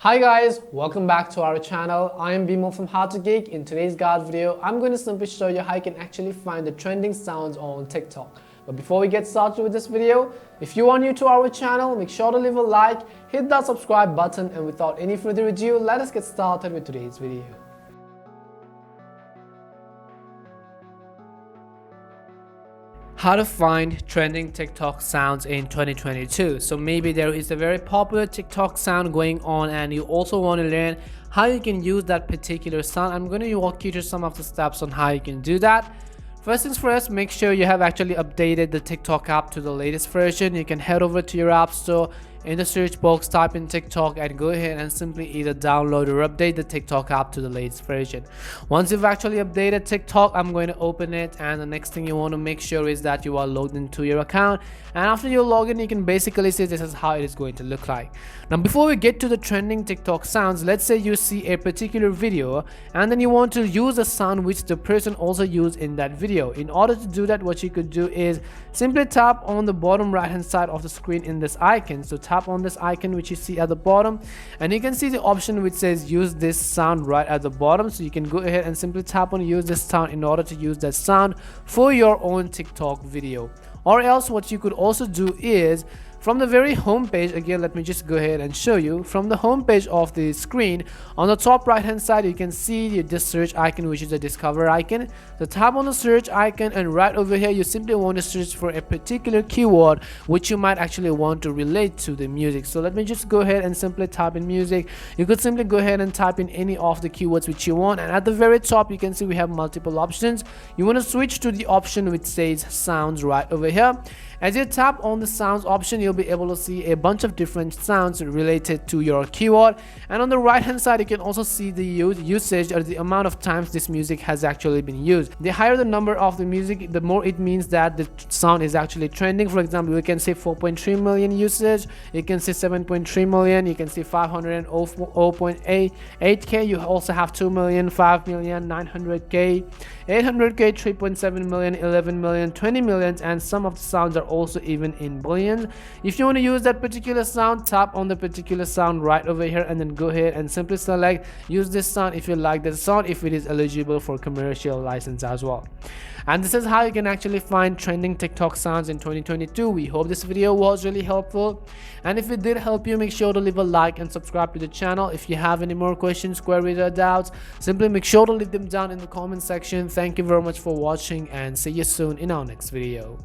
Hi guys, welcome back to our channel. I am Bimo from How to Geek. In today's guide video, I'm going to simply show you how you can actually find the trending sounds on TikTok. But before we get started with this video, if you are new to our channel, make sure to leave a like, hit that subscribe button, and without any further ado, let us get started with today's video. How to find trending TikTok sounds in 2022. So maybe there is a very popular TikTok sound going on and you also want to learn how you can use that particular sound. I'm going to walk you through some of the steps on how you can do that. First things first, make sure you have actually updated the TikTok app to the latest version. You can head over to your app store. In the search box, type in TikTok and go ahead and simply either download or update the TikTok app to the latest version. Once you've actually updated TikTok, I'm going to open it, and the next thing you want to make sure is that you are logged into your account. And after you log in, you can basically see this is how it is going to look like. Now before we get to the trending TikTok sounds, let's say you see a particular video and then you want to use a sound which the person also used in that video. In order to do that, what you could do is simply tap on the bottom right hand side of the screen in this icon. So tap on this icon which you see at the bottom, and you can see the option which says use this sound right at the bottom. So you can go ahead and simply tap on use this sound in order to use that sound for your own TikTok video. Or else what you could also do is from the very home page, again let me just go ahead and show you from the home page of the screen, on the top right hand side you can see this search icon which is a discover icon. So tap on the search icon, and right over here you simply want to search for a particular keyword which you might actually want to relate to the music. So let me just go ahead and simply type in music. You could simply go ahead and type in any of the keywords which you want, and at the very top you can see we have multiple options. You want to switch to the option which says sounds right over here. As you tap on the sounds option, you'll be able to see a bunch of different sounds related to your keyword, and on the right hand side you can also see the usage or the amount of times this music has actually been used. The higher the number of the music, the more it means that the sound is actually trending. For example, you can see 4.3 million usage, you can see 7.3 million, you can see 500.8k, you also have 2 million, 5 million, 900k, 800k, 3.7 million, 11 million, 20 million, and some of the sounds are also even in billions. If you want to use that particular sound, tap on the particular sound right over here and then go ahead and simply select use this sound if you like the sound, if it is eligible for commercial license as well. And this is how you can actually find trending TikTok sounds in 2022. We hope this video was really helpful, and if it did help you, make sure to leave a like and subscribe to the channel. If you have any more questions, queries, or doubts, simply make sure to leave them down in the comment section. Thank you very much for watching, and see you soon in our next video.